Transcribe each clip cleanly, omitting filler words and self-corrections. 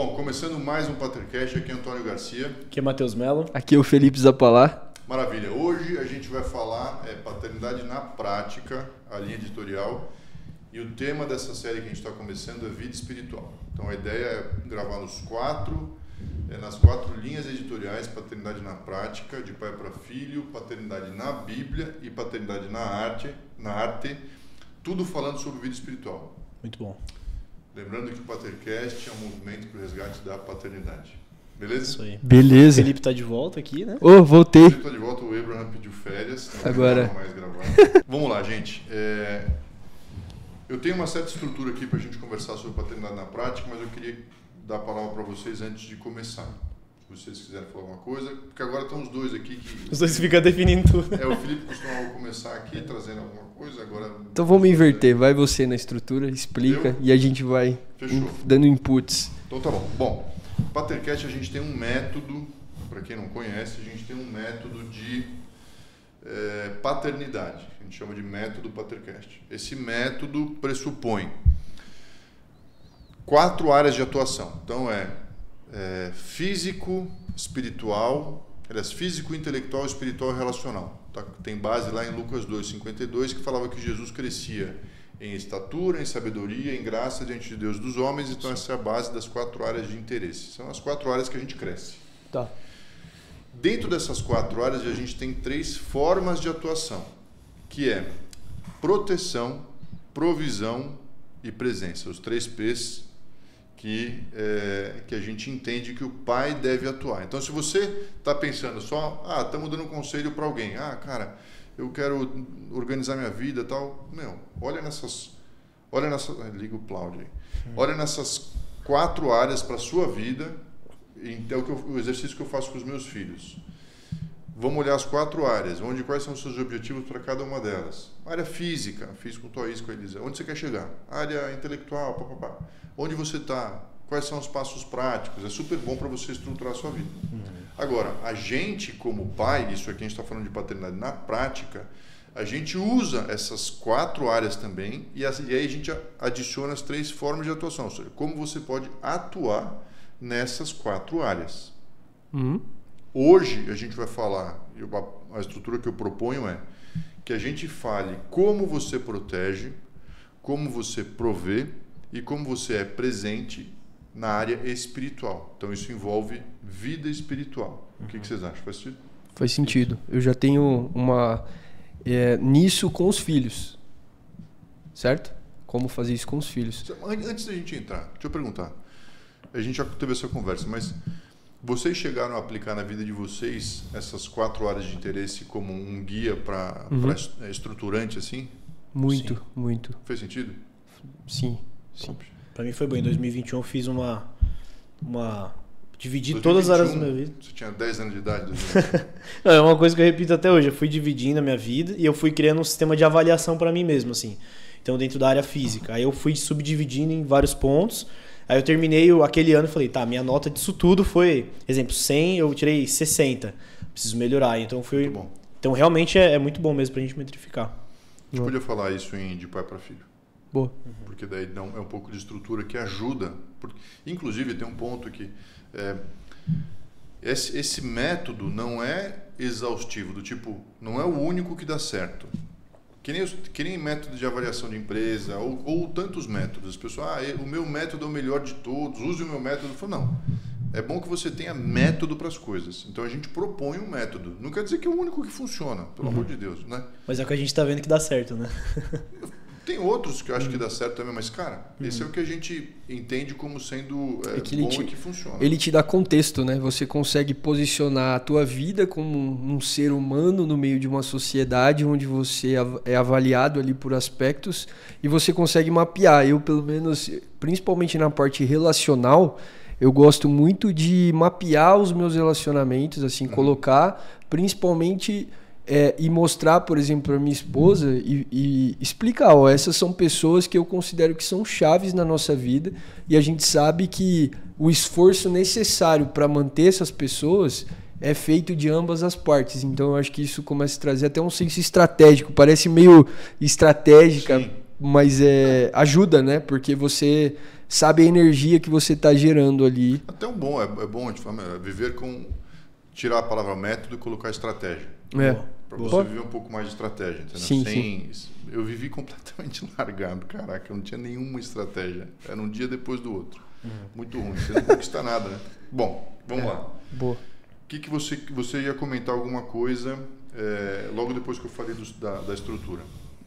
Bom, começando mais um Patercast, aqui é Antônio Garcia. Aqui é Matheus Mello. Aqui é o Felipe Zapalá. Maravilha. Hoje a gente vai falar paternidade na prática, a linha editorial. E o tema dessa série que a gente está começando é vida espiritual. Então a ideia é gravar nas quatro linhas editoriais, paternidade na prática, de pai para filho, paternidade na Bíblia e paternidade na arte, tudo falando sobre vida espiritual. Muito bom. Lembrando que o Patercast é um movimento para o resgate da paternidade. Beleza? Isso aí. Beleza. O Felipe tá de volta aqui, né? Ô, voltei. O Felipe tá de volta, o Abraham pediu férias. Agora. Não mais gravar. Vamos lá, gente. Eu tenho uma certa estrutura aqui para a gente conversar sobre paternidade na prática, mas eu queria dar a palavra para vocês antes de começar. Se vocês quiserem falar alguma coisa, porque agora estão os dois aqui que... Os dois ficam definindo tudo. O Felipe costumava começar aqui trazendo alguma coisa, agora... Então vamos inverter. Vai você na estrutura, explica e a gente vai dando inputs. Então tá bom. Bom, Patercast a gente tem um método, para quem não conhece, a gente tem um método de paternidade. A gente chama de método Patercast. Esse método pressupõe 4 áreas de atuação. Então físico, espiritual, físico, intelectual, espiritual e relacional. Tá? Tem base lá em Lucas 2:52 que falava que Jesus crescia em estatura, em sabedoria, em graça diante de Deus e dos homens. Então essa é a base das 4 áreas de interesse. São as 4 áreas que a gente cresce. Tá. Dentro dessas 4 áreas a gente tem 3 formas de atuação, que é proteção, provisão e presença. Os 3 P's que a gente entende que o pai deve atuar. Então, se você está pensando só, estamos dando um conselho para alguém, cara, eu quero organizar minha vida e tal, olha nessas, liga o Cláudio aí, olha nessas 4 áreas para a sua vida, então o exercício que eu faço com os meus filhos. Vamos olhar as 4 áreas, quais são os seus objetivos para cada uma delas. Área física, fiz com o Toís, com a Elisa, onde você quer chegar? Área intelectual, papapá. Onde você está? Quais são os passos práticos? É super bom para você estruturar a sua vida. Agora, a gente como pai, isso aqui a gente está falando de paternidade na prática, a gente usa essas 4 áreas também e aí a gente adiciona as 3 formas de atuação, ou seja, como você pode atuar nessas 4 áreas. Hoje a gente vai falar, a estrutura que eu proponho é que a gente fale como você protege, como você provê e como você é presente na área espiritual. Então isso envolve vida espiritual. O que vocês acham? Faz sentido? Faz sentido. Eu já tenho nisso com os filhos. Certo? Como fazer isso com os filhos. Antes da gente entrar, deixa eu perguntar. A gente já teve essa conversa, mas vocês chegaram a aplicar na vida de vocês essas 4 áreas de interesse como um guia para estruturante assim? Muito, Sim. muito. Fez sentido? Sim. Para mim foi bom. Em 2021 eu fiz dividi 2021, todas as áreas da minha vida. Você tinha 10 anos de idade? Não, é uma coisa que eu repito até hoje. Eu fui dividindo a minha vida e eu fui criando um sistema de avaliação para mim mesmo, assim. Então, dentro da área física. Aí eu fui subdividindo em vários pontos. Aí eu terminei aquele ano e falei, minha nota disso tudo foi, exemplo, 100, eu tirei 60. Preciso melhorar. Então, Muito bom. Então realmente é muito bom mesmo pra gente metrificar. A gente podia falar isso de pai para filho. Boa. Porque daí é um pouco de estrutura que ajuda. Inclusive, tem um ponto que esse método não é exaustivo, do tipo, não é o único que dá certo. Que nem método de avaliação de empresa ou tantos métodos. As pessoas, o meu método é o melhor de todos, use o meu método. Eu falo, não. É bom que você tenha método para as coisas. Então a gente propõe um método. Não quer dizer que é o único que funciona, pelo amor de Deus, né? Mas é o que a gente tá vendo que dá certo, né? Tem outros que eu acho que dá certo também, mas, cara, esse é o que a gente entende como sendo bom e que funciona. Ele te dá contexto, né? Você consegue posicionar a tua vida como um ser humano no meio de uma sociedade onde você é avaliado ali por aspectos e você consegue mapear. Eu, pelo menos, principalmente na parte relacional, eu gosto muito de mapear os meus relacionamentos, assim, colocar, principalmente... e mostrar, por exemplo, para minha esposa e explicar, essas são pessoas que eu considero que são chaves na nossa vida e a gente sabe que o esforço necessário para manter essas pessoas é feito de ambas as partes. Então eu acho que isso começa a trazer até um senso estratégico, parece meio estratégica, mas ajuda, né? Porque você sabe a energia que você está gerando ali. Até é bom de viver com... Tirar a palavra método e colocar estratégia. Para você viver um pouco mais de estratégia, entendeu? Sim. Eu vivi completamente largado, caraca, eu não tinha nenhuma estratégia. Era um dia depois do outro. Muito ruim, você não conquista nada, né? Bom, vamos lá. Boa. O que você ia comentar alguma coisa logo depois que eu falei da estrutura?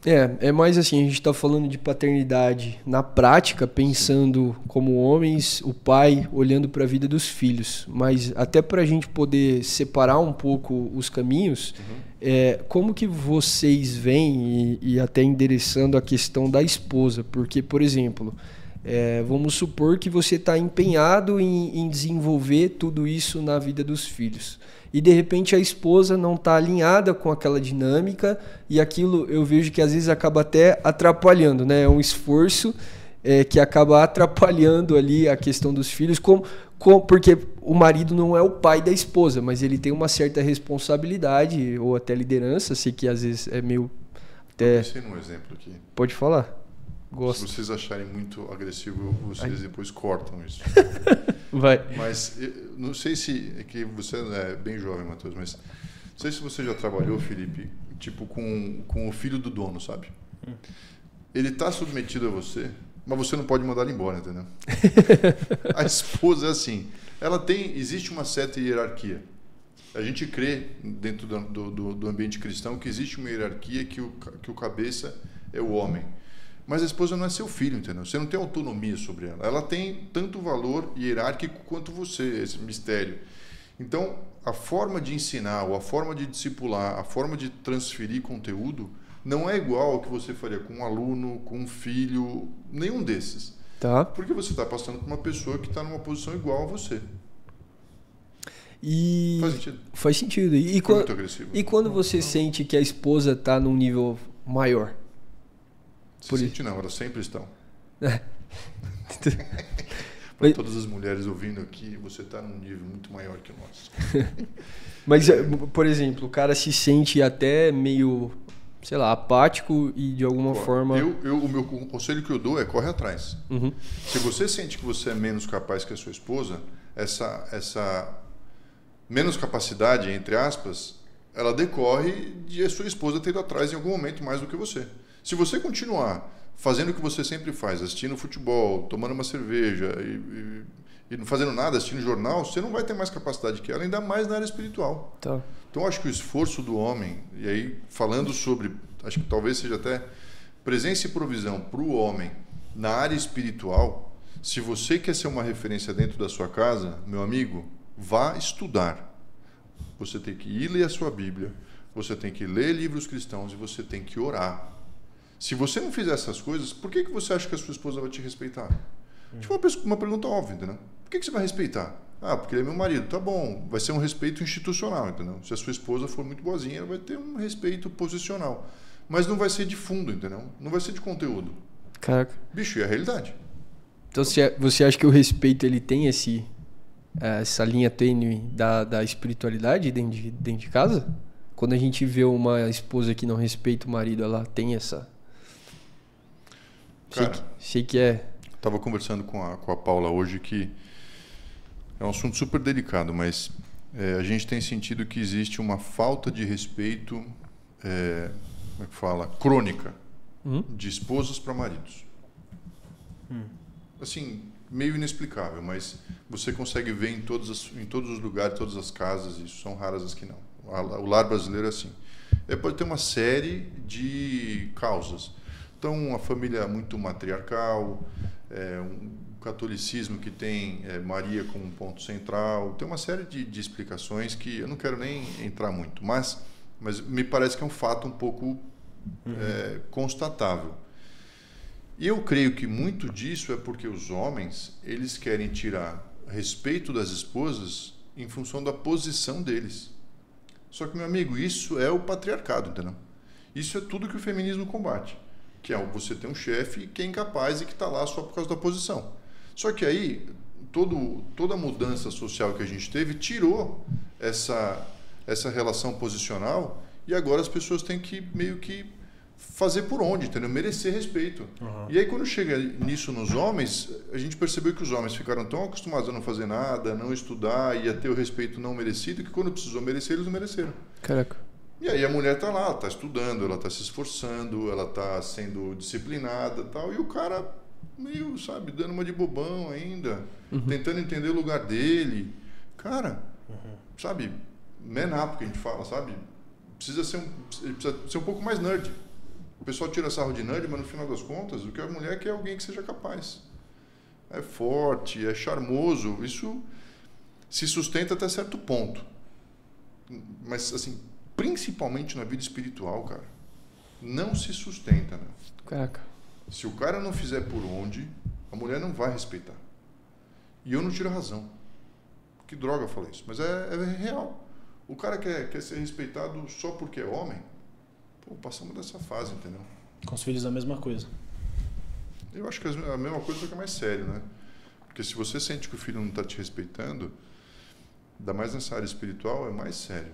É mais assim, a gente está falando de paternidade na prática, pensando como homens, o pai olhando para a vida dos filhos. Mas até para a gente poder separar um pouco os caminhos, como que vocês veem, e até endereçando a questão da esposa? Porque, por exemplo, vamos supor que você está empenhado em desenvolver tudo isso na vida dos filhos. E de repente a esposa não está alinhada com aquela dinâmica e aquilo eu vejo que às vezes acaba até atrapalhando, né? É um esforço que acaba atrapalhando ali a questão dos filhos, porque o marido não é o pai da esposa, mas ele tem uma certa responsabilidade ou até liderança, sei que às vezes é meio... Eu pensei num exemplo aqui. Pode falar. Gosto. Se vocês acharem muito agressivo, vocês depois cortam isso. Vai. Mas não sei se... É que você é bem jovem, Matheus, mas... Não sei se você já trabalhou, Felipe, tipo com o filho do dono, sabe? Ele está submetido a você, mas você não pode mandar ele embora, entendeu? A esposa é assim. Existe uma certa hierarquia. A gente crê, dentro do ambiente cristão, que existe uma hierarquia que o cabeça é o homem. Mas a esposa não é seu filho, entendeu? Você não tem autonomia sobre ela. Ela tem tanto valor hierárquico quanto você, esse mistério. Então, a forma de ensinar, ou a forma de discipular, a forma de transferir conteúdo, não é igual ao que você faria com um aluno, com um filho, nenhum desses. Tá. Porque você está passando por uma pessoa que está numa posição igual a você. E... Faz sentido? Faz sentido. Muito agressivo. E quando você sente que a esposa está num nível maior? Não, elas sempre estão. Para todas as mulheres ouvindo aqui, você está num nível muito maior que o nosso. Mas, por exemplo, o cara se sente até meio, sei lá, apático e de alguma forma... O meu conselho que eu dou é corre atrás. Uhum. Se você sente que você é menos capaz que a sua esposa, essa menos capacidade, entre aspas, ela decorre de a sua esposa ter ido atrás em algum momento mais do que você. Se você continuar fazendo o que você sempre faz, assistindo futebol, tomando uma cerveja e não fazendo nada, assistindo jornal, você não vai ter mais capacidade que ela, ainda mais na área espiritual. Tá. Então, acho que o esforço do homem, e aí falando sobre, acho que talvez seja até presença e provisão para o homem na área espiritual, se você quer ser uma referência dentro da sua casa, meu amigo, vá estudar. Você tem que ir ler a sua Bíblia, você tem que ler livros cristãos e você tem que orar. Se você não fizer essas coisas, por que você acha que a sua esposa vai te respeitar? Tipo uma pergunta óbvia, entendeu? Por que você vai respeitar? Ah, porque ele é meu marido. Tá bom, vai ser um respeito institucional, entendeu? Se a sua esposa for muito boazinha, ela vai ter um respeito posicional. Mas não vai ser de fundo, entendeu? Não vai ser de conteúdo. Caraca. Bicho, é a realidade. Então você acha que o respeito ele tem essa linha tênue da espiritualidade dentro de casa? Quando a gente vê uma esposa que não respeita o marido, ela tem essa... Cara, sei que é... Estava conversando com a Paula hoje que é um assunto super delicado, mas a gente tem sentido que existe uma falta de respeito, como é que fala, crônica, de esposas para maridos. Assim, meio inexplicável, mas você consegue ver em todos os lugares, todas as casas, isso são raras as que não. O lar brasileiro é assim. Pode ter uma série de causas. Então, uma família muito matriarcal, um catolicismo que tem Maria como um ponto central, tem uma série de explicações que eu não quero nem entrar muito, mas me parece que é um fato um pouco constatável. E eu creio que muito disso é porque os homens, eles querem tirar respeito das esposas em função da posição deles. Só que, meu amigo, isso é o patriarcado, entendeu? Isso é tudo que o feminismo combate. Que é você ter um chefe que é incapaz e que está lá só por causa da posição. Só que aí, toda a mudança social que a gente teve tirou essa relação posicional e agora as pessoas têm que meio que fazer por onde, entendeu? Merecer respeito. E aí quando chega nisso nos homens, a gente percebeu que os homens ficaram tão acostumados a não fazer nada, a não estudar e a ter o respeito não merecido, que quando precisou merecer, eles não mereceram. Caraca. E aí a mulher tá lá, ela tá estudando, ela tá se esforçando, ela tá sendo disciplinada e tal, e o cara meio, sabe, dando uma de bobão ainda, tentando entender o lugar dele. Cara, sabe, man up que a gente fala, sabe? Precisa ser um pouco mais nerd. O pessoal tira sarro de nerd, mas no final das contas, o que a mulher quer é alguém que seja capaz. É forte, é charmoso, isso se sustenta até certo ponto. Mas, assim, principalmente na vida espiritual, cara, não se sustenta, né? Caraca. Se o cara não fizer por onde, a mulher não vai respeitar. E eu não tiro a razão. Que droga eu falei isso, mas é real. O cara quer ser respeitado só porque é homem. Pô, passamos dessa fase, entendeu? Com os filhos a mesma coisa. Eu acho que a mesma coisa, só que é mais sério, né? Porque se você sente que o filho não está te respeitando, ainda mais nessa área espiritual, é mais sério.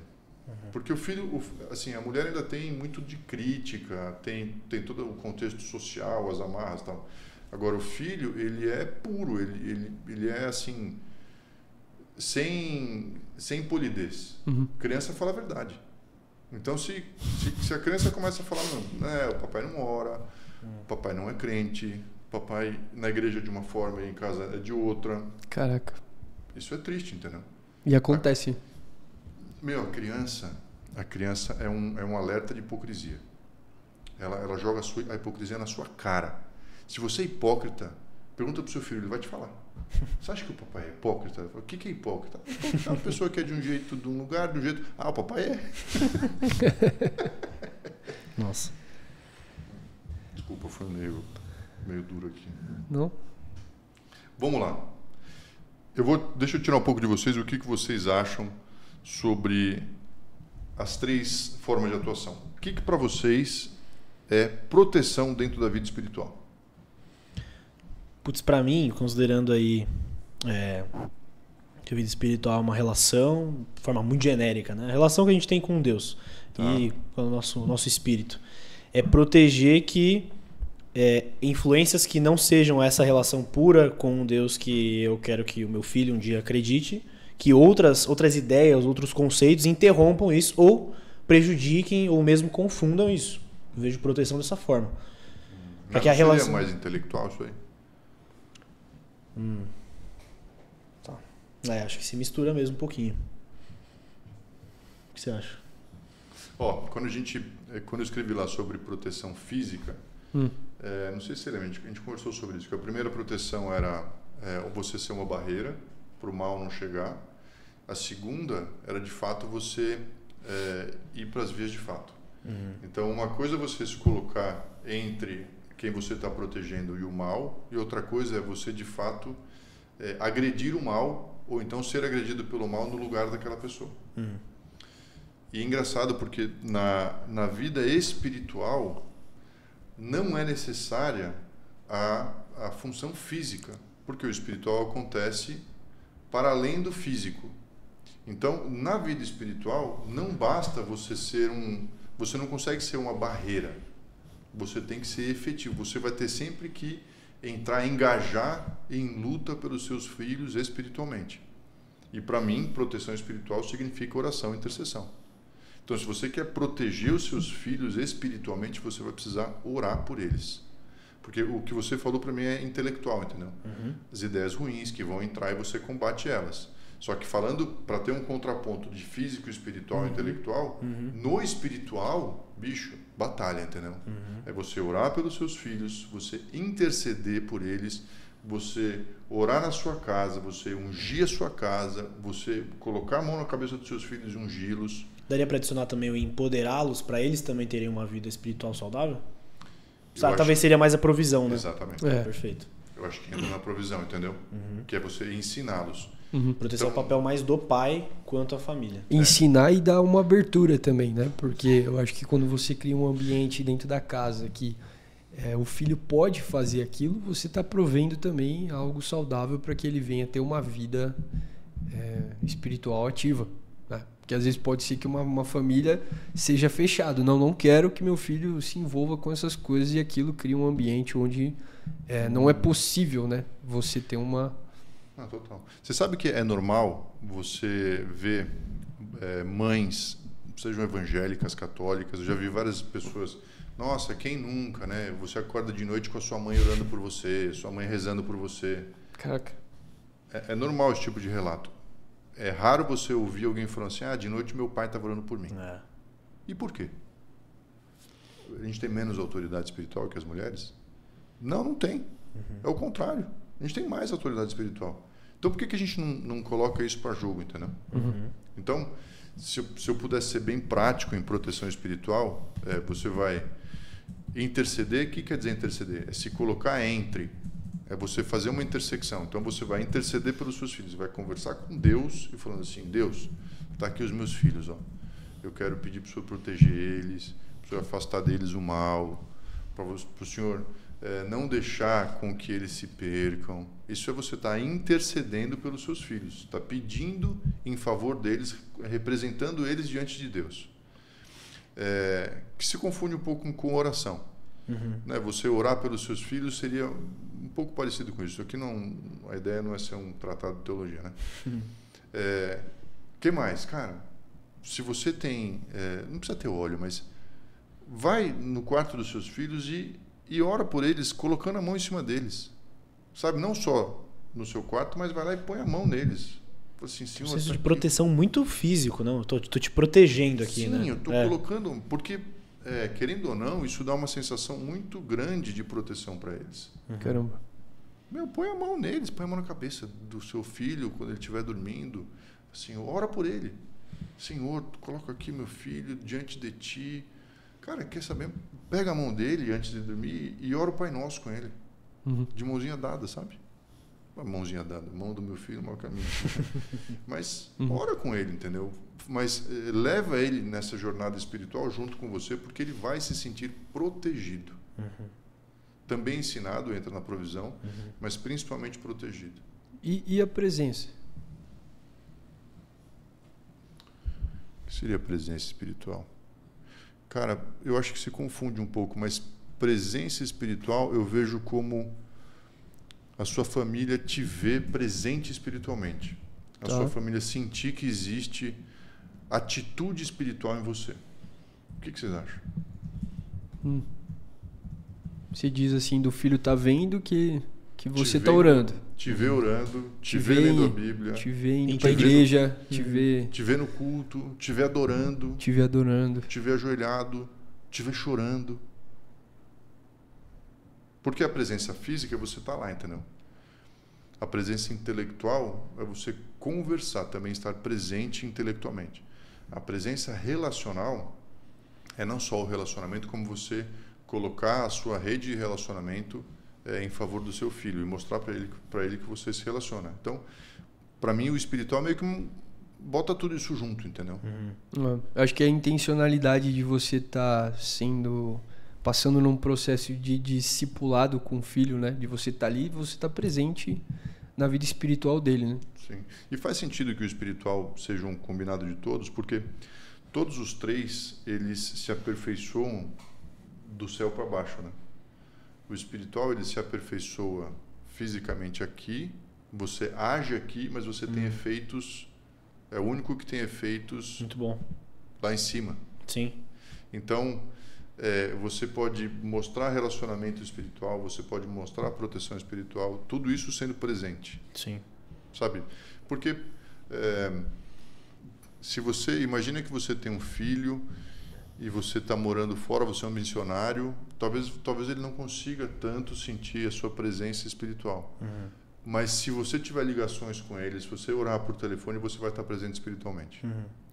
Porque o filho, assim, a mulher ainda tem muito de crítica, tem todo o contexto social, as amarras e tal. Agora, o filho, ele é puro, ele é, assim, sem polidez. Criança fala a verdade. Então, se a criança começa a falar, não, o papai não ora, o papai não é crente, o papai na igreja é de uma forma e em casa é de outra. Caraca. Isso é triste, entendeu? E acontece. A criança é um alerta de hipocrisia. Ela joga a hipocrisia na sua cara. Se você é hipócrita, pergunta pro seu filho, ele vai te falar. Você acha que o papai é hipócrita? O que é hipócrita? Hipócrita é uma pessoa que é de um jeito, de um lugar, de um jeito... Ah, o papai é. Nossa. Desculpa, foi meio duro aqui. Não? Vamos lá. Deixa eu tirar um pouco de vocês o que vocês acham sobre as 3 formas de atuação. O que para vocês é proteção dentro da vida espiritual? Putz, pra mim, considerando aí que a vida espiritual é uma relação, de forma muito genérica, né? A relação que a gente tem com Deus e com o nosso espírito. É proteger que influências que não sejam essa relação pura com Deus que eu quero que o meu filho um dia acredite, que outras ideias, outros conceitos interrompam isso ou prejudiquem ou mesmo confundam isso. Eu vejo proteção dessa forma. Mas que a relação seria mais intelectual isso aí? Tá. Acho que se mistura mesmo um pouquinho. O que você acha? Quando eu escrevi lá sobre proteção física, não sei se você lembra, a gente conversou sobre isso, que a primeira proteção era você ser uma barreira para o mal não chegar. A segunda era, de fato, você ir para as vias de fato. Então, uma coisa é você se colocar entre quem você está protegendo e o mal, e outra coisa é você, de fato, agredir o mal, ou então ser agredido pelo mal no lugar daquela pessoa. E é engraçado porque na vida espiritual não é necessária a função física, porque o espiritual acontece para além do físico. Então, na vida espiritual, não basta você você não consegue ser uma barreira. Você tem que ser efetivo. Você vai ter sempre que engajar em luta pelos seus filhos espiritualmente. E para mim, proteção espiritual significa oração e intercessão. Então, se você quer proteger os seus filhos espiritualmente, você vai precisar orar por eles. Porque o que você falou para mim é intelectual, entendeu? As ideias ruins que vão entrar e você combate elas. Só que falando para ter um contraponto de físico, espiritual e intelectual, no espiritual, bicho, batalha, entendeu? É você orar pelos seus filhos, você interceder por eles, você orar na sua casa, você ungir a sua casa, você colocar a mão na cabeça dos seus filhos e ungí-los. Daria para adicionar também o empoderá-los para eles também terem uma vida espiritual saudável? Talvez seria mais a provisão, né? Exatamente. Perfeito. Eu acho que entra na provisão, entendeu? Que é você ensiná-los. Proteção é o papel mais do pai quanto a família. Ensinar e dar uma abertura também, né? Porque eu acho que quando você cria um ambiente dentro da casa que o filho pode fazer aquilo, você está provendo também algo saudável para que ele venha ter uma vida espiritual ativa. Né? Porque às vezes pode ser que uma família seja fechado. Não quero que meu filho se envolva com essas coisas, e aquilo cria um ambiente onde não é possível, né, você ter uma... Total. Você sabe que é normal você ver mães, sejam evangélicas, católicas, eu já vi várias pessoas, nossa, quem nunca, né? Você acorda de noite com a sua mãe orando por você, sua mãe rezando por você. Caraca. É normal esse tipo de relato. É raro você ouvir alguém falando assim, de noite meu pai estava orando por mim. E por quê? A gente tem menos autoridade espiritual que as mulheres? Não tem. É o contrário. A gente tem mais autoridade espiritual. Então, por que a gente não coloca isso para jogo, entendeu? Então, se eu pudesse ser bem prático em proteção espiritual, você vai interceder. O que quer dizer interceder? É se colocar entre. É você fazer uma intersecção. Então, você vai interceder pelos seus filhos. Vai conversar com Deus e falando assim, Deus, está aqui os meus filhos. Ó. Eu quero pedir para o Senhor proteger eles, para o Senhor afastar deles o mal, para o Senhor... não deixar com que eles se percam. Isso é você estar intercedendo pelos seus filhos, está pedindo em favor deles, representando eles diante de Deus. Que se confunde um pouco com oração. Né? Você orar pelos seus filhos seria um pouco parecido com isso. Aqui a ideia não é ser um tratado de teologia, né? Que mais? Cara, se você tem... não precisa ter óleo, mas vai no quarto dos seus filhos e ora por eles, colocando a mão em cima deles. Sabe? Não só no seu quarto, mas vai lá e põe a mão neles. Assim, Senhor, um senso de proteção muito físico, não? Tô te protegendo aqui, Sim, né? eu estou colocando... Porque, querendo ou não, isso dá uma sensação muito grande de proteção para eles. Caramba. Põe a mão neles, põe a mão na cabeça do seu filho quando ele estiver dormindo. Assim, ora por ele. Senhor, coloca aqui meu filho diante de ti. Cara, quer saber? Pega a mão dele antes de dormir e ora o Pai Nosso com ele. De mãozinha dada, sabe? Uma mãozinha dada. Mão do meu filho, mau caminho. Mas ora com ele, entendeu? Mas leva ele nessa jornada espiritual junto com você, porque ele vai se sentir protegido. Também ensinado, entra na provisão, mas principalmente protegido. E a presença? O que seria a presença espiritual? Cara, eu acho que se confunde um pouco, mas presença espiritual eu vejo como a sua família te vê presente espiritualmente. A sua família sentir que existe atitude espiritual em você. O que vocês acham? Você diz assim, do filho tá vendo que você tá orando. Te vê orando, te vê lendo a Bíblia. Te vê indo pra igreja, te vê no culto, te vê adorando. Te vê adorando. Te vê ajoelhado, te vê chorando. Porque a presença física é você estar lá, entendeu? A presença intelectual é você conversar, também estar presente intelectualmente. A presença relacional é não só o relacionamento, como você colocar a sua rede de relacionamento em favor do seu filho e mostrar para ele que você se relaciona. Então, para mim, o espiritual meio que bota tudo isso junto, entendeu? Eu acho que a intencionalidade de você estar passando num processo de discipulado com o filho, né? De você estar ali e você estar presente na vida espiritual dele, né? Sim. E faz sentido que o espiritual seja um combinado de todos, porque todos os três, eles se aperfeiçoam do céu para baixo, né? O espiritual, ele se aperfeiçoa fisicamente aqui, você age aqui, mas você tem efeitos, é o único que tem efeitos muito bom lá em cima. Sim. Então, você pode mostrar relacionamento espiritual, você pode mostrar proteção espiritual, tudo isso sendo presente. Sim. Sabe? Porque se você imagina que você tem um filho e você está morando fora, você é um missionário, talvez ele não consiga tanto sentir a sua presença espiritual. Mas se você tiver ligações com ele, se você orar por telefone, você vai estar presente espiritualmente.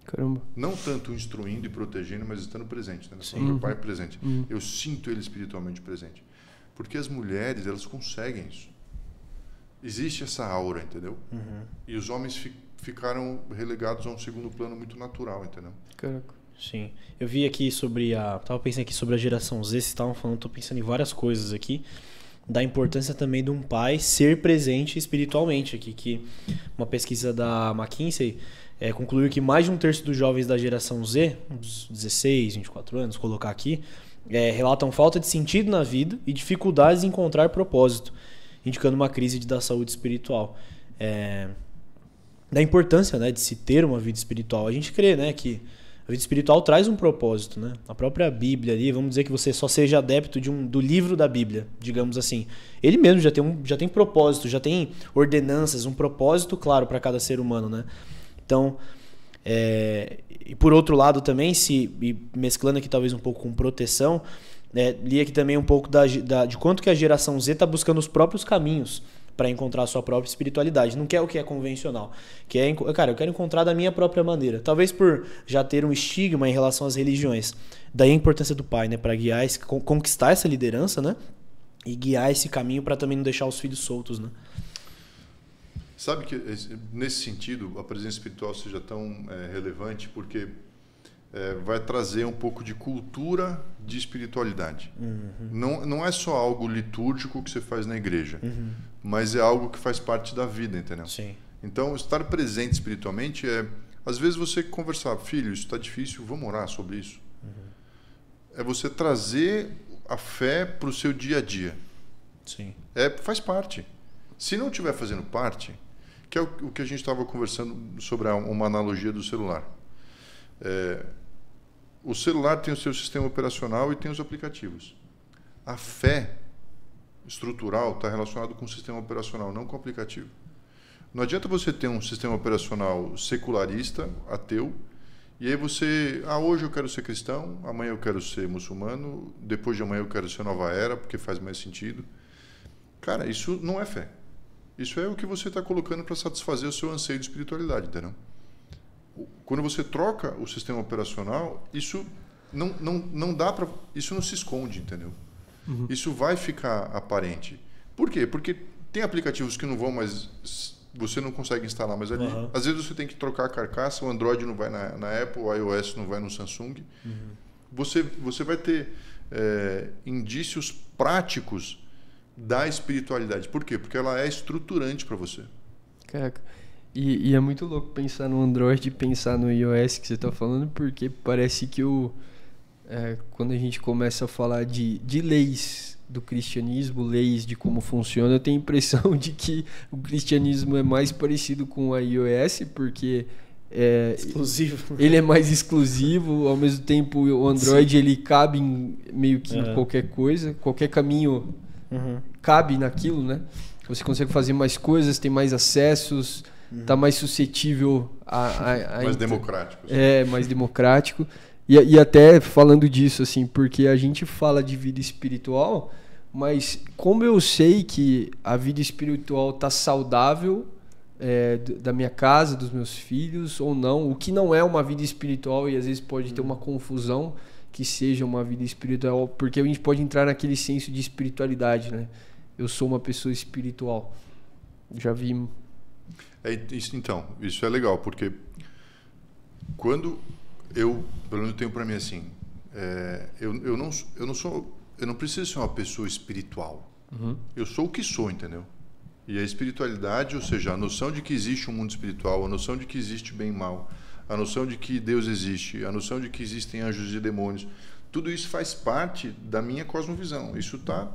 Caramba. Não tanto instruindo e protegendo, mas estando presente. Né? Meu pai é presente. Eu sinto ele espiritualmente presente. Porque as mulheres, elas conseguem isso. Existe essa aura, entendeu? E os homens ficaram relegados a um segundo plano muito natural, entendeu? Caraca. Sim. Eu vi aqui tava pensando aqui sobre a geração Z, vocês estavam falando, tô pensando em várias coisas aqui, da importância também de um pai ser presente espiritualmente aqui, que uma pesquisa da McKinsey concluiu que mais de 1/3 dos jovens da geração Z, uns 16, 24 anos, colocar aqui, relatam falta de sentido na vida e dificuldades em encontrar propósito, indicando uma crise da saúde espiritual. Da importância, né, de se ter uma vida espiritual. A gente crê, né, que a vida espiritual traz um propósito, né? A própria Bíblia ali, vamos dizer que você só seja adepto do livro da Bíblia, digamos assim. Ele mesmo já tem propósito, já tem ordenanças, um propósito claro para cada ser humano, né? Então, e por outro lado também, e mesclando aqui talvez um pouco com proteção, li aqui também um pouco de quanto que a geração Z está buscando os próprios caminhos para encontrar a sua própria espiritualidade. Não quer o que é convencional. Cara, eu quero encontrar da minha própria maneira. Talvez por já ter um estigma em relação às religiões. Daí a importância do pai, né? Para guiar, conquistar essa liderança, né? E guiar esse caminho para também não deixar os filhos soltos, né? Sabe que, nesse sentido, a presença espiritual seja tão relevante porque vai trazer um pouco de cultura de espiritualidade. Não é só algo litúrgico que você faz na igreja, mas é algo que faz parte da vida, entendeu? Sim. Então, estar presente espiritualmente às vezes você conversar, filho, isso está difícil, vamos orar sobre isso. É você trazer a fé para o seu dia a dia. Sim. Faz parte. Se não estiver fazendo parte, que é o que a gente estava conversando sobre uma analogia do celular. O celular tem o seu sistema operacional e tem os aplicativos. A fé estrutural está relacionada com o sistema operacional, não com o aplicativo. Não adianta você ter um sistema operacional secularista, ateu, e aí você, hoje eu quero ser cristão, amanhã eu quero ser muçulmano, depois de amanhã eu quero ser nova era, porque faz mais sentido. Cara, isso não é fé. Isso é o que você está colocando para satisfazer o seu anseio de espiritualidade, entendeu? Quando você troca o sistema operacional, isso não dá para, isso não se esconde, entendeu? Isso vai ficar aparente. Por quê? Porque tem aplicativos que não vão mais, você não consegue instalar mais ali. Às vezes você tem que trocar a carcaça, o Android não vai na Apple, o iOS não vai no Samsung. Você vai ter indícios práticos da espiritualidade. Por quê? Porque ela é estruturante para você. Caraca. E é muito louco pensar no Android e pensar no iOS que você está falando, porque parece que quando a gente começa a falar de leis do cristianismo, leis de como funciona, eu tenho a impressão de que o cristianismo é mais parecido com a iOS, porque exclusivo. Ele é mais exclusivo, ao mesmo tempo o Android ele cabe meio que em qualquer coisa, qualquer caminho cabe naquilo, né? Você consegue fazer mais coisas, tem mais acessos, está mais suscetível a mais democrático. Mais democrático. E até falando disso, assim, porque a gente fala de vida espiritual, mas como eu sei que a vida espiritual está saudável da minha casa, dos meus filhos ou não, o que não é uma vida espiritual e às vezes pode ter uma confusão que seja uma vida espiritual, porque a gente pode entrar naquele senso de espiritualidade, né? Eu sou uma pessoa espiritual. Já vi... Então, isso é legal, porque quando pelo menos eu tenho para mim assim, eu não preciso ser uma pessoa espiritual. Eu sou o que sou, entendeu? E a espiritualidade, ou seja, a noção de que existe um mundo espiritual, a noção de que existe bem e mal, a noção de que Deus existe, a noção de que existem anjos e demônios, tudo isso faz parte da minha cosmovisão. Isso está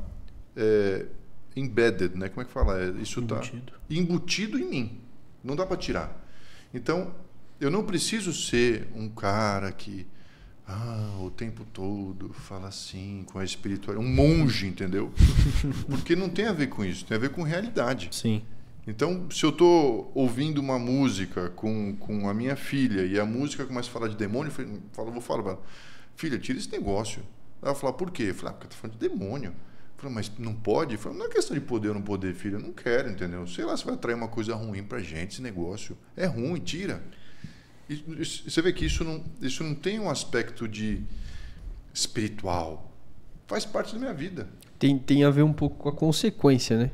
embedded, né? Como é que fala? Isso está embutido em mim. Não dá para tirar. Então, eu não preciso ser um cara que o tempo todo fala assim, com a espiritualidade, um monge, entendeu? Porque não tem a ver com isso, tem a ver com realidade. Sim. Então, se eu estou ouvindo uma música com a minha filha e a música começa a falar de demônio, eu vou falar, filha, tira esse negócio. Ela vai falar, por quê? Eu falei, porque está falando de demônio. Eu falei, mas não pode? Eu falei, não é questão de poder ou não poder, filha, eu não quero, entendeu? Sei lá, você vai atrair uma coisa ruim pra gente, esse negócio. É ruim, tira. E você vê que isso não tem um aspecto de espiritual. Faz parte da minha vida. Tem a ver um pouco com a consequência, né?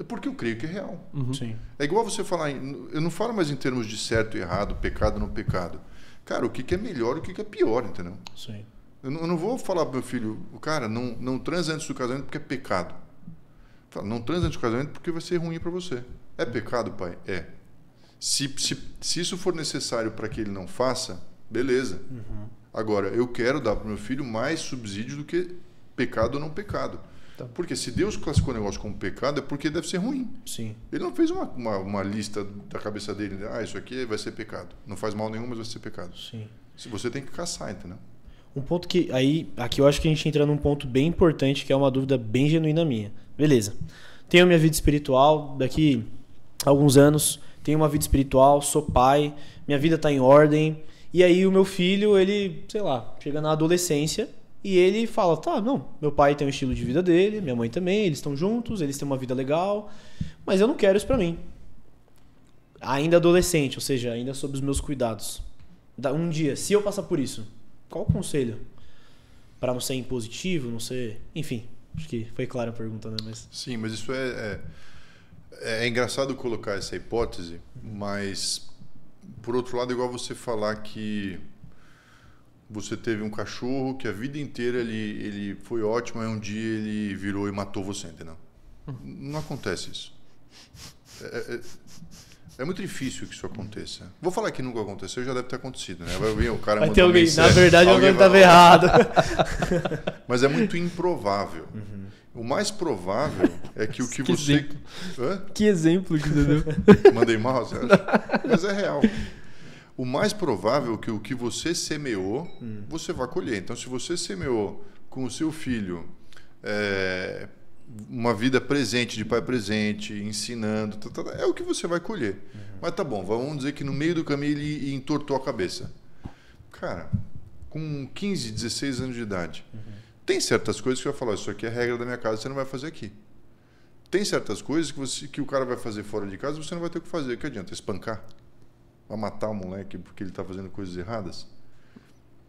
Porque eu creio que é real. Sim. É igual você falar, eu não falo mais em termos de certo e errado, pecado ou não pecado. Cara, o que é melhor e o que é pior, entendeu? Sim. Eu não vou falar pro meu filho, cara, não transa antes do casamento porque é pecado. Não transa antes do casamento porque vai ser ruim para você. É pecado, pai? É. Se isso for necessário para que ele não faça, beleza. Agora, eu quero dar para o meu filho mais subsídio do que pecado ou não pecado. Tá. Porque se Deus classificou o negócio como pecado, é porque deve ser ruim. Sim. Ele não fez uma lista da cabeça dele, isso aqui vai ser pecado. Não faz mal nenhum, mas vai ser pecado. Sim. Se você tem que caçar, entendeu? Um ponto que aqui eu acho que a gente entra num ponto bem importante, que é uma dúvida bem genuína minha. Beleza. Tenho minha vida espiritual, daqui a alguns anos, tenho uma vida espiritual, sou pai, minha vida está em ordem. E aí o meu filho, ele, sei lá, chega na adolescência e ele fala, tá, não, meu pai tem um estilo de vida dele, minha mãe também, eles estão juntos, eles têm uma vida legal, mas eu não quero isso pra mim. Ainda adolescente, ou seja, ainda sob os meus cuidados. Um dia, se eu passar por isso, qual o conselho? Para não ser impositivo, não ser... Enfim, acho que foi clara a pergunta, né? Mas... Sim, mas isso é engraçado colocar essa hipótese, mas, por outro lado, é igual você falar que você teve um cachorro que a vida inteira ele foi ótimo, aí um dia ele virou e matou você, entendeu? Não acontece isso. É muito difícil que isso aconteça. Vou falar que nunca aconteceu, já deve ter acontecido, né? Vai vir o cara mandar alguém, mensagem, na verdade, alguém estava errado. Mas é muito improvável. O mais provável é que o que você... Exemplo. Que exemplo que você deu. Mandei mal, você acha? Mas é real. O mais provável é que o que você semeou, você vai colher. Então, se você semeou com o seu filho uma vida presente, de pai presente, ensinando, é o que você vai colher. Mas tá bom, vamos dizer que no meio do caminho ele entortou a cabeça. Cara, com 15, 16 anos de idade, tem certas coisas que eu falo, isso aqui é a regra da minha casa, você não vai fazer aqui. Tem certas coisas que o cara vai fazer fora de casa, você não vai ter o que fazer. O que adianta? Espancar? Vai matar o moleque porque ele está fazendo coisas erradas?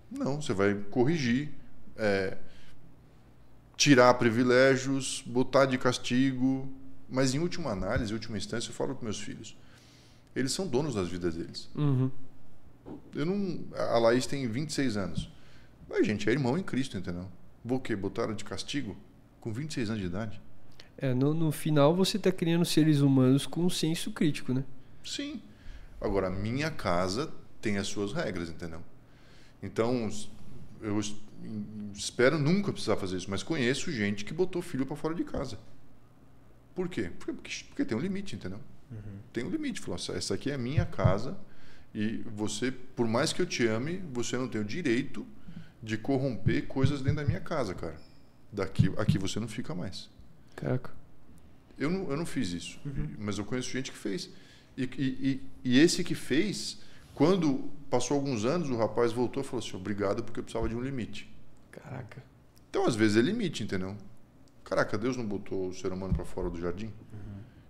Não, você vai corrigir, tirar privilégios, botar de castigo, mas em última análise, em última instância, eu falo para meus filhos, eles são donos das vidas deles. A Laís tem 26 anos. Mas, gente, é irmão em Cristo, entendeu? Vou o quê? Botar ela de castigo com 26 anos de idade? No final você está criando seres humanos com um senso crítico, né? Sim. Agora, a minha casa tem as suas regras, entendeu? Então, eu espero nunca precisar fazer isso, mas conheço gente que botou filho para fora de casa. Por quê? Porque tem um limite, entendeu? Tem um limite. Falou, essa aqui é a minha casa e você, por mais que eu te ame, você não tem o direito de corromper coisas dentro da minha casa, cara. Aqui você não fica mais. Caraca. Eu não fiz isso, mas eu conheço gente que fez. E esse que fez, quando passou alguns anos, o rapaz voltou e falou assim, obrigado, porque eu precisava de um limite. Caraca. Então, às vezes, é limite, entendeu? Caraca, Deus não botou o ser humano para fora do jardim?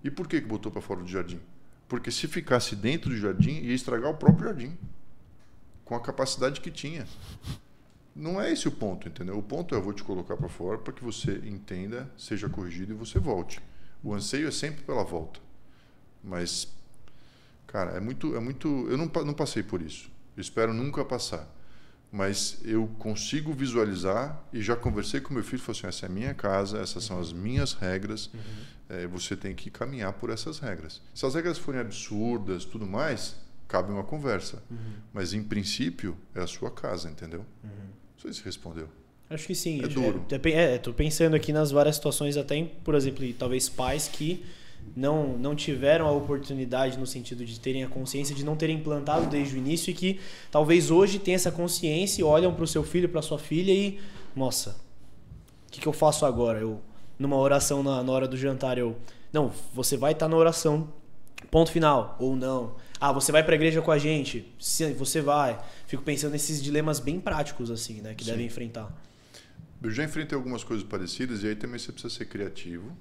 E por que botou para fora do jardim? Porque se ficasse dentro do jardim, ia estragar o próprio jardim, com a capacidade que tinha. Não é esse o ponto, entendeu? O ponto é, eu vou te colocar para fora para que você entenda, seja corrigido e você volte. O anseio é sempre pela volta. Mas, cara, é muito... Eu não passei por isso. Eu espero nunca passar. Mas eu consigo visualizar e já conversei com meu filho e falei assim, essa é a minha casa, essas são as minhas regras, você tem que caminhar por essas regras. Se as regras forem absurdas, tudo mais, cabe uma conversa. Mas, em princípio, é a sua casa, entendeu? Não sei se respondeu. Acho que sim. É duro. Tô pensando aqui nas várias situações, até em, por exemplo, talvez pais que não tiveram a oportunidade no sentido de terem a consciência, de não terem implantado desde o início e que talvez hoje tenham essa consciência e olham para o seu filho, para sua filha e, nossa, o que eu faço agora? Numa oração na hora do jantar, não, você vai estar na oração, ponto final, ou não. Você vai para a igreja com a gente? Sim, você vai. Fico pensando nesses dilemas bem práticos, assim, né, que devem enfrentar. Eu já enfrentei algumas coisas parecidas e aí também você precisa ser criativo.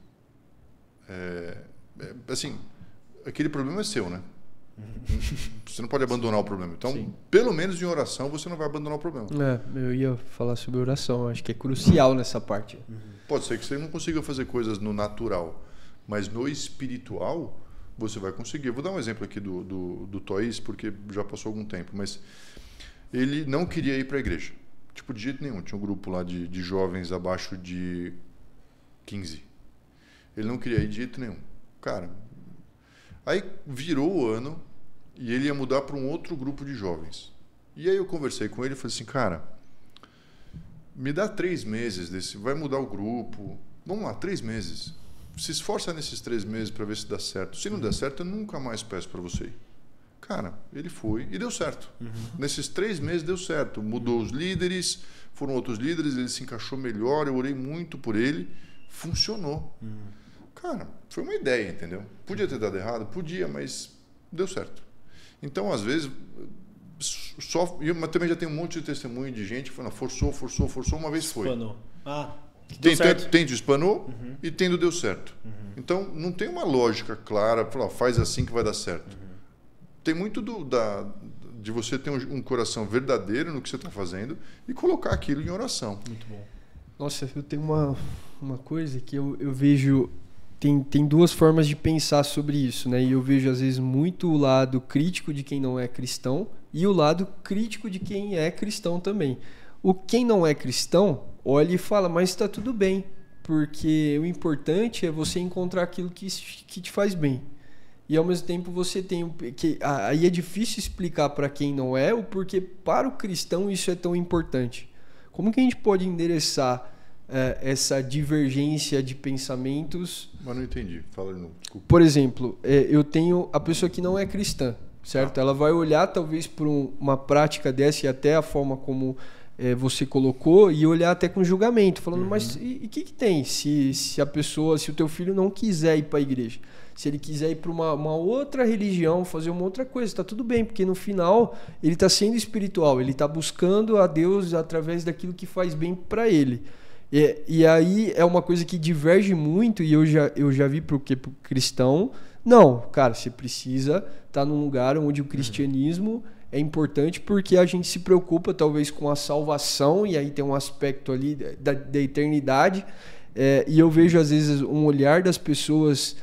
Assim, aquele problema é seu, né? Você não pode abandonar o problema. Então, pelo menos em oração, você não vai abandonar o problema. Eu ia falar sobre oração. Acho que é crucial nessa parte. Pode ser que você não consiga fazer coisas no natural, mas no espiritual, você vai conseguir. Eu vou dar um exemplo aqui do Toís, porque já passou algum tempo, mas ele não queria ir para a igreja. Tipo, de jeito nenhum. Tinha um grupo lá de jovens abaixo de 15. Ele não queria ir de jeito nenhum. Cara, aí virou o ano, e ele ia mudar para um outro grupo de jovens. E aí eu conversei com ele e falei assim, cara, me dá 3 meses desse, vai mudar o grupo, vamos lá, 3 meses. Se esforça nesses 3 meses para ver se dá certo. Se não der certo, eu nunca mais peço para você ir. Cara, ele foi e deu certo. Nesses 3 meses deu certo. Mudou os líderes, foram outros líderes, ele se encaixou melhor, eu orei muito por ele, funcionou. Cara, foi uma ideia, entendeu? Podia ter dado errado? Podia, mas deu certo. Então, às vezes, mas também já tem um monte de testemunho de gente que falou, forçou, uma vez foi. Espanou. Deu certo. Tem de espanou e tendo deu certo. Então, não tem uma lógica clara, faz assim que vai dar certo. Tem muito de você ter um coração verdadeiro no que você está fazendo e colocar aquilo em oração. Muito bom. Nossa, eu tenho uma coisa que eu vejo... Tem 2 formas de pensar sobre isso, né? E eu vejo, às vezes, muito o lado crítico de quem não é cristão e o lado crítico de quem é cristão também. Quem não é cristão olha e fala, mas está tudo bem, porque o importante é você encontrar aquilo que te faz bem. E, ao mesmo tempo, você tem... Aí é difícil explicar para quem não é o porquê para o cristão isso é tão importante. Como que a gente pode endereçar essa divergência de pensamentos? Mas não entendi. Fala de novo, desculpa. Por exemplo, eu tenho a pessoa que não é cristã, certo? Ela vai olhar talvez por uma prática dessa e até a forma como você colocou e olhar até com julgamento, falando, mas e que tem se o teu filho não quiser ir para a igreja? Se ele quiser ir para uma outra religião, fazer uma outra coisa, está tudo bem, porque no final ele está sendo espiritual, ele está buscando a Deus através daquilo que faz bem para ele. E aí é uma coisa que diverge muito, e eu já vi pro cristão, não, cara, você precisa estar num lugar onde o cristianismo é importante, porque a gente se preocupa talvez com a salvação, e aí tem um aspecto ali da eternidade, e eu vejo às vezes um olhar das pessoas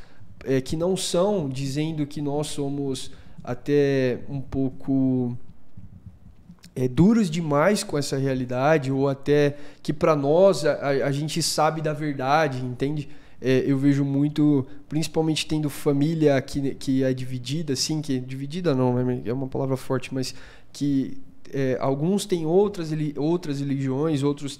que não são, dizendo que nós somos até um pouco... duros demais com essa realidade, ou até que para nós a gente sabe da verdade, entende? Eu vejo muito, principalmente tendo família que é dividida, assim, que dividida não, é uma palavra forte, mas que alguns têm outras religiões, outros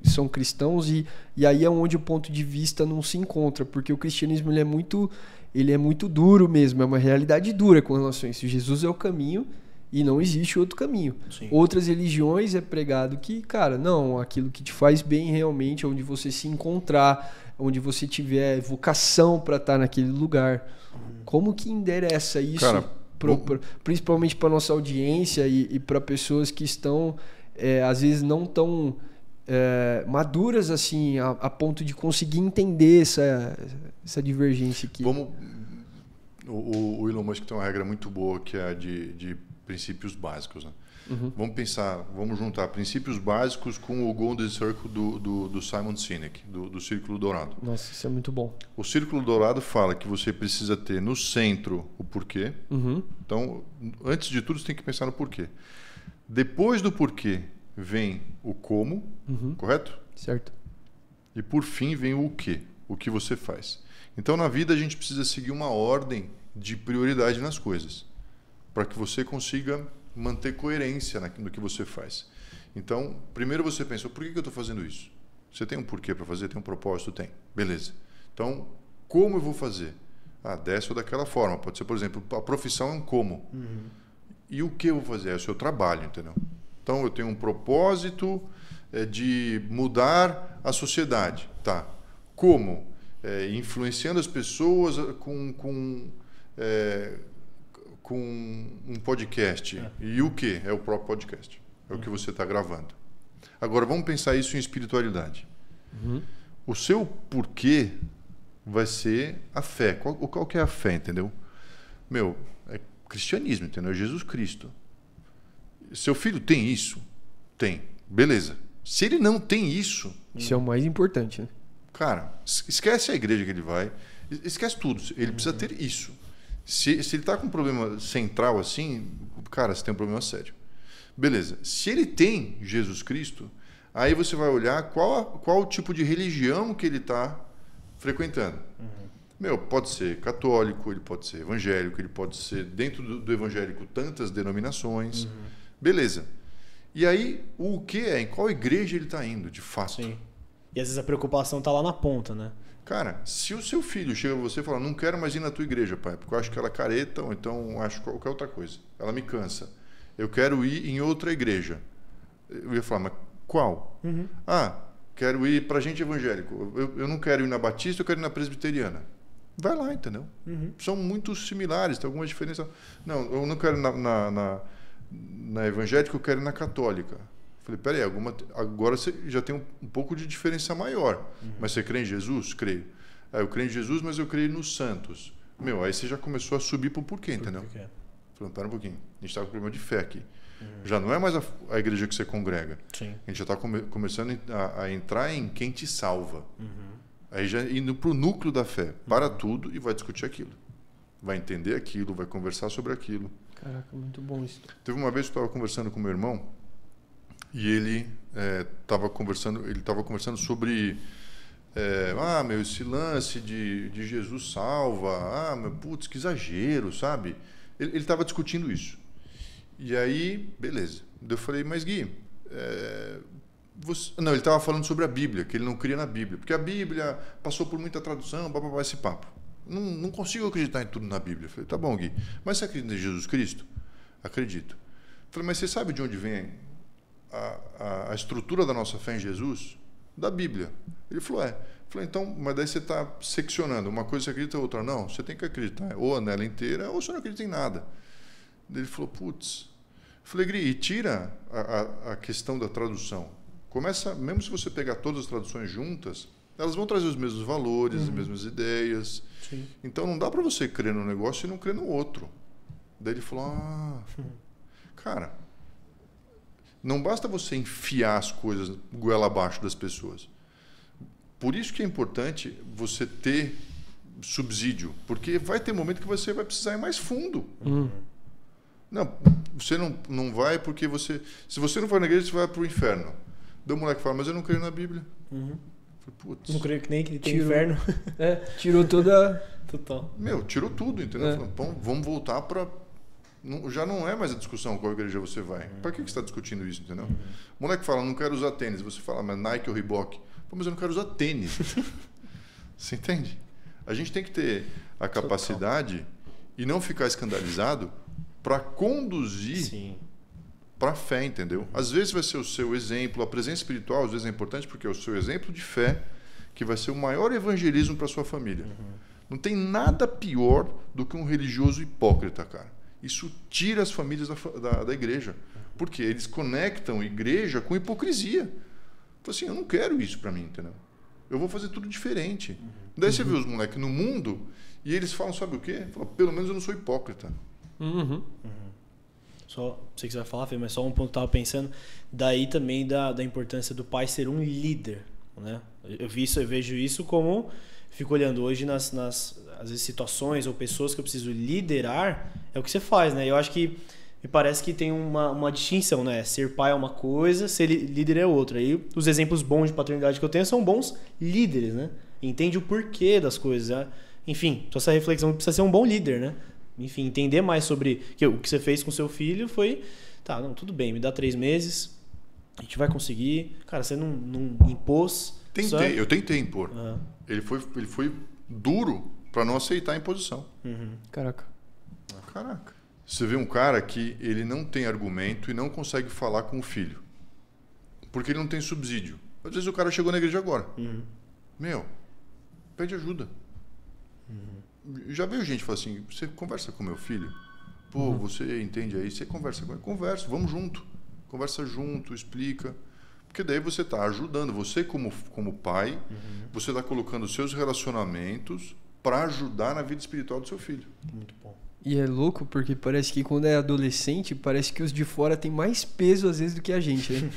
são cristãos, e aí é onde o ponto de vista não se encontra, porque o cristianismo ele é muito duro mesmo, é uma realidade dura com relação a isso. Jesus é o caminho, e não existe outro caminho. Sim. Outras religiões é pregado que, cara, não, aquilo que te faz bem realmente é onde você se encontrar, onde você tiver vocação para estar naquele lugar. Como que endereça isso, cara, principalmente para nossa audiência e para pessoas que estão, às vezes, não tão maduras assim, a ponto de conseguir entender essa divergência aqui? O Elon Musk tem uma regra muito boa que é a de princípios básicos, né? Vamos juntar princípios básicos com o Golden Circle do Simon Sinek, do Círculo Dourado. Nossa, isso é muito bom. O Círculo Dourado fala que você precisa ter no centro o porquê. Então, antes de tudo, você tem que pensar no porquê. Depois do porquê vem o como, correto? Certo. E por fim vem o que você faz. Então, na vida, a gente precisa seguir uma ordem de prioridade nas coisas, para que você consiga manter coerência no que você faz. Então, primeiro você pensa, por que eu estou fazendo isso? Você tem um porquê para fazer? Tem um propósito? Tem. Beleza. Então, como eu vou fazer? Dessa ou daquela forma. Pode ser, por exemplo, a profissão é um como. E o que eu vou fazer? É o seu trabalho, entendeu? Então, eu tenho um propósito de mudar a sociedade. Tá. Como? Influenciando as pessoas com um podcast. E o que? É o próprio podcast. É o que você está gravando. Agora, vamos pensar isso em espiritualidade. O seu porquê vai ser a fé. Qual que é a fé, entendeu? É cristianismo, entendeu? É Jesus Cristo. Seu filho tem isso? Tem. Beleza. Se ele não tem isso... Isso é o mais importante, né? Cara, esquece a igreja que ele vai. Esquece tudo. Ele precisa ter isso. Se ele está com um problema central assim, cara, você tem um problema sério. Beleza. Se ele tem Jesus Cristo, aí você vai olhar qual o tipo de religião que ele está frequentando. Pode ser católico, ele pode ser evangélico, ele pode ser dentro do evangélico tantas denominações. Beleza. E aí, o que é? Em qual igreja ele está indo, de fato? Sim. E às vezes a preocupação tá lá na ponta, né? Cara, se o seu filho chega a você e fala, não quero mais ir na tua igreja, pai, porque eu acho que ela é careta, ou então acho qualquer outra coisa. Ela me cansa. Eu quero ir em outra igreja. Eu ia falar, mas qual? Quero ir pra gente evangélico. Eu não quero ir na Batista, eu quero ir na Presbiteriana. Vai lá, entendeu? São muito similares, tem alguma diferença. Não, eu não quero ir na evangélica, eu quero ir na católica. Falei, peraí, agora você já tem um pouco de diferença maior. Mas você crê em Jesus? Creio. Eu creio em Jesus, mas eu creio nos santos. Aí você já começou a subir pro porquê, entendeu? Falei, pera um pouquinho, a gente está com problema de fé aqui. Já não é mais a igreja que você congrega. Sim. A gente já está começando a entrar em quem te salva. Aí já indo pro núcleo da fé. Para tudo e vai discutir aquilo. Vai entender aquilo, vai conversar sobre aquilo. Caraca, muito bom isso. Teve uma vez que eu estava conversando com meu irmão e ele estava conversando sobre esse lance de Jesus salva, putz, que exagero, sabe? Ele estava discutindo isso. E aí, beleza. Eu falei, mas Gui, não, ele estava falando sobre a Bíblia, que ele não cria na Bíblia, porque a Bíblia passou por muita tradução, esse papo. Não consigo acreditar em tudo na Bíblia. Eu falei, tá bom, Gui, mas você acredita em Jesus Cristo? Acredito. Eu falei, mas você sabe de onde vem a estrutura da nossa fé em Jesus? Da Bíblia. Ele falou, Eu falei, então, mas daí você está seccionando. Uma coisa você acredita, outra não. Você tem que acreditar ou nela inteira, ou você não acredita em nada. Daí ele falou, putz. Eu falei, Gui, e tira a questão da tradução. Começa, mesmo se você pegar todas as traduções juntas, elas vão trazer os mesmos valores, as mesmas ideias. Sim. Então não dá para você crer num negócio e não crer no outro. Daí ele falou, cara, não basta você enfiar as coisas goela abaixo das pessoas. Por isso que é importante você ter subsídio, porque vai ter momento que você vai precisar ir mais fundo. Não, você não vai porque se você não for na igreja, você vai para o inferno. Daí o moleque fala, mas eu não creio na Bíblia. Putz. Não creio que nem que ele tem inferno. Tirou toda... Total. Tirou tudo, entendeu? Falando, bom, vamos voltar para... Já não é mais a discussão qual igreja você vai. Para que você está discutindo isso, entendeu? O moleque fala, não quero usar tênis. Você fala, mas Nike ou Reebok? Pô, mas eu não quero usar tênis. Você entende? A gente tem que ter a capacidade e não ficar escandalizado para conduzir para a fé, entendeu? Às vezes vai ser o seu exemplo, a presença espiritual às vezes é importante porque é o seu exemplo de fé que vai ser o maior evangelismo para sua família. Não tem nada pior do que um religioso hipócrita, cara. Isso tira as famílias da igreja. Porque eles conectam igreja com hipocrisia. Então, assim, eu não quero isso para mim, entendeu? Eu vou fazer tudo diferente. Daí você vê os moleques no mundo e eles falam, sabe o quê? Falam, pelo menos eu não sou hipócrita. Só, sei que você vai falar, Fê, mas só um ponto que eu tava pensando. Daí também da importância do pai ser um líder, né? Eu vejo isso como... Fico olhando hoje nas às vezes, situações ou pessoas que eu preciso liderar, é o que você faz, né? Eu acho que me parece que tem uma distinção, né? Ser pai é uma coisa, ser líder é outra. Aí os exemplos bons de paternidade que eu tenho são bons líderes, né? Entende o porquê das coisas, né? Enfim, só essa reflexão precisa ser um bom líder, né? Enfim, entender mais sobre o que você fez com seu filho foi, tá, não, tudo bem, me dá 3 meses, a gente vai conseguir. Cara, você não impôs. Eu tentei impor. Ele foi duro para não aceitar a imposição. Caraca. Você vê um cara que ele não tem argumento e não consegue falar com o filho. Porque ele não tem subsídio. Às vezes o cara chegou na igreja agora. Pede ajuda. Já veio gente falar assim, você conversa com meu filho? Pô, você entende aí? Você conversa com ele? Conversa, vamos junto. Conversa junto, explica. Porque daí você está ajudando. Você como pai, você está colocando os seus relacionamentos para ajudar na vida espiritual do seu filho. Muito bom. E é louco porque parece que quando é adolescente, parece que os de fora têm mais peso às vezes do que a gente, né?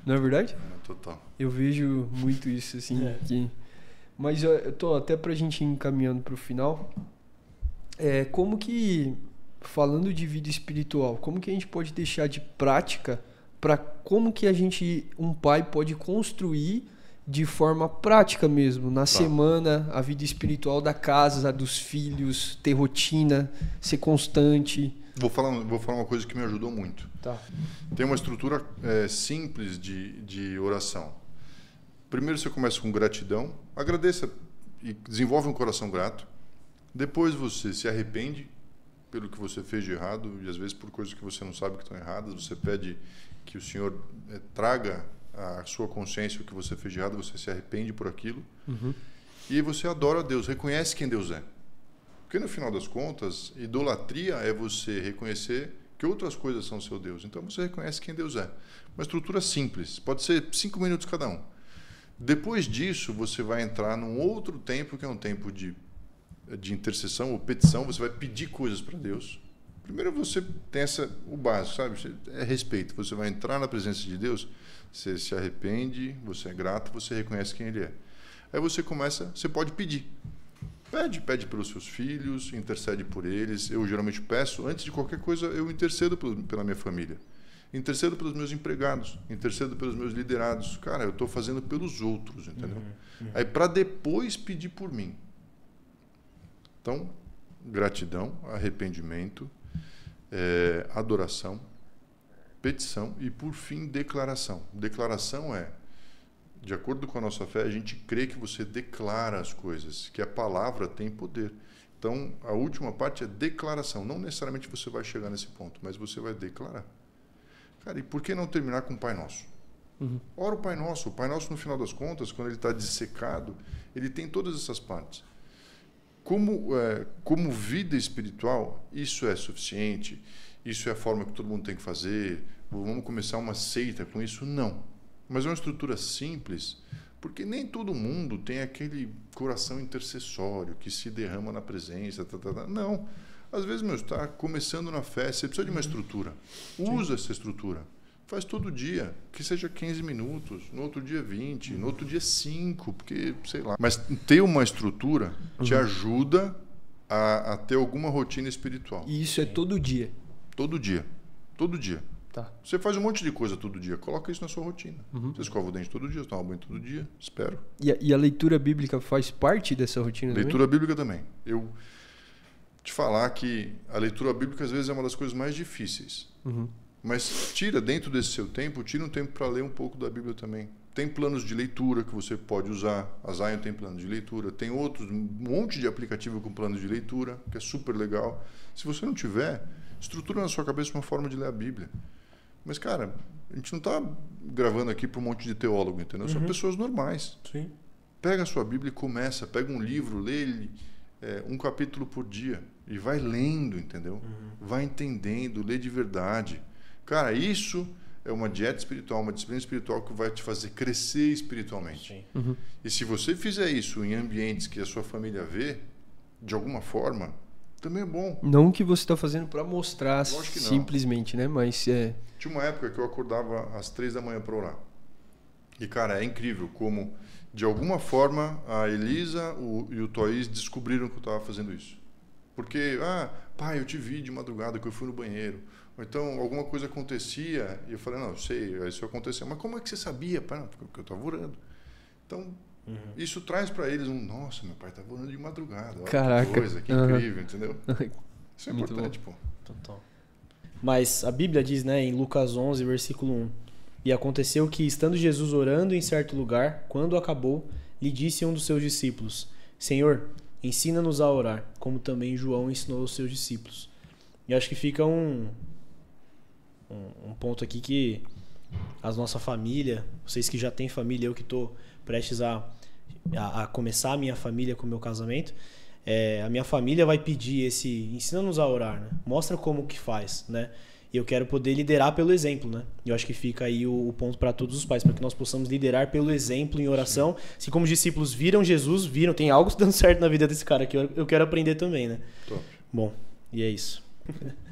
Não é verdade? Total. Eu vejo muito isso, assim. Mas eu tô até pra gente ir encaminhando pro final. Como que, falando de vida espiritual, como que a gente pode deixar de prática para como que um pai pode construir de forma prática mesmo, na semana, a vida espiritual da casa, dos filhos, ter rotina, ser constante. Vou falar uma coisa que me ajudou muito. Tá. Tem uma estrutura simples de oração. Primeiro você começa com gratidão, agradeça e desenvolve um coração grato. Depois você se arrepende pelo que você fez de errado, e às vezes por coisas que você não sabe que estão erradas. Você pede que o Senhor traga a sua consciência o que você fez de errado, você se arrepende por aquilo. E você adora a Deus, reconhece quem Deus é. Porque no final das contas, idolatria é você reconhecer que outras coisas são seu Deus. Então você reconhece quem Deus é. Uma estrutura simples, pode ser 5 minutos cada um. Depois disso, você vai entrar num outro tempo, que é um tempo de intercessão ou petição. Você vai pedir coisas para Deus. Primeiro você tem o básico, sabe? É respeito. Você vai entrar na presença de Deus, você se arrepende, você é grato, você reconhece quem Ele é. Aí você pode pedir. Pede pelos seus filhos, intercede por eles. Eu geralmente peço, antes de qualquer coisa, eu intercedo pela minha família. Intercedo pelos meus empregados, intercedo pelos meus liderados. Cara, eu estou fazendo pelos outros, entendeu? Aí para depois pedir por mim. Então, gratidão, arrependimento, adoração, petição e, por fim, declaração. Declaração de acordo com a nossa fé, a gente crê que você declara as coisas, que a palavra tem poder. Então, a última parte é declaração. Não necessariamente você vai chegar nesse ponto, mas você vai declarar. Cara, e por que não terminar com o Pai Nosso? Ora o Pai Nosso. O Pai Nosso, no final das contas, quando ele está dissecado, ele tem todas essas partes. Como vida espiritual, isso é suficiente? Isso é a forma que todo mundo tem que fazer? Vamos começar uma seita com isso? Não. Mas é uma estrutura simples, porque nem todo mundo tem aquele coração intercessório que se derrama na presença. Não. Às vezes, está começando na fé, você precisa de uma estrutura. Usa essa estrutura. Faz todo dia, que seja 15 minutos, no outro dia 20, no outro dia 5, porque, sei lá. Mas ter uma estrutura te ajuda a ter alguma rotina espiritual. E isso é todo dia? Todo dia. Todo dia. Tá. Você faz um monte de coisa todo dia, coloca isso na sua rotina. Você escova o dente todo dia, você toma banho todo dia, espero. E a leitura bíblica faz parte dessa rotina Leitura bíblica também. Eu te falar que a leitura bíblica às vezes é uma das coisas mais difíceis. Mas tira dentro desse seu tempo, tira um tempo para ler um pouco da Bíblia também. Tem planos de leitura que você pode usar. A Zion tem plano de leitura. Tem outros, um monte de aplicativo com planos de leitura, que é super legal. Se você não tiver, estrutura na sua cabeça uma forma de ler a Bíblia. Mas, cara, a gente não está gravando aqui para um monte de teólogo, entendeu? São pessoas normais. Sim. Pega a sua Bíblia e começa. Pega um livro, lê ele, um capítulo por dia. E vai lendo, entendeu? Vai entendendo, lê de verdade. Cara, isso é uma dieta espiritual, uma disciplina espiritual que vai te fazer crescer espiritualmente. E se você fizer isso em ambientes que a sua família vê, de alguma forma, também é bom. Não que você está fazendo para mostrar simplesmente, né? Mas Tinha uma época que eu acordava às 3 da manhã para orar. E, cara, é incrível como, de alguma forma, a Elisa e o Toís descobriram que eu estava fazendo isso. Porque, pai, eu te vi de madrugada que eu fui no banheiro. Ou então, alguma coisa acontecia e eu falei, não, eu sei, isso aconteceu. Mas como é que você sabia? Pai, não, porque eu estava orando. Então, isso traz para eles nossa, meu pai estava orando de madrugada. Olha. Caraca. Que coisa, que incrível, entendeu? Isso é importante, pô. Total. Mas a Bíblia diz, né, em Lucas 11, versículo 1, e aconteceu que, estando Jesus orando em certo lugar, quando acabou, lhe disse um dos seus discípulos, Senhor, ensina-nos a orar, como também João ensinou aos seus discípulos. E acho que fica um ponto aqui que a nossa família, vocês que já têm família, eu que estou prestes a começar a minha família com o meu casamento, a minha família vai pedir ensina-nos a orar, né? Mostra como que faz, né? E eu quero poder liderar pelo exemplo, né? Eu acho que fica aí o ponto para todos os pais, para que nós possamos liderar pelo exemplo em oração. Se como os discípulos viram Jesus, tem algo dando certo na vida desse cara que eu quero aprender também, né? Top. Bom, e é isso.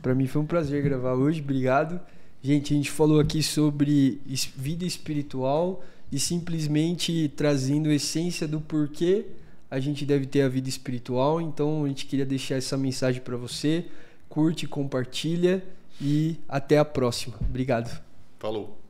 Para mim foi um prazer gravar hoje, obrigado. Gente, a gente falou aqui sobre vida espiritual e simplesmente trazendo a essência do porquê a gente deve ter a vida espiritual. Então a gente queria deixar essa mensagem para você. Curte, compartilha e até a próxima. Obrigado. Falou.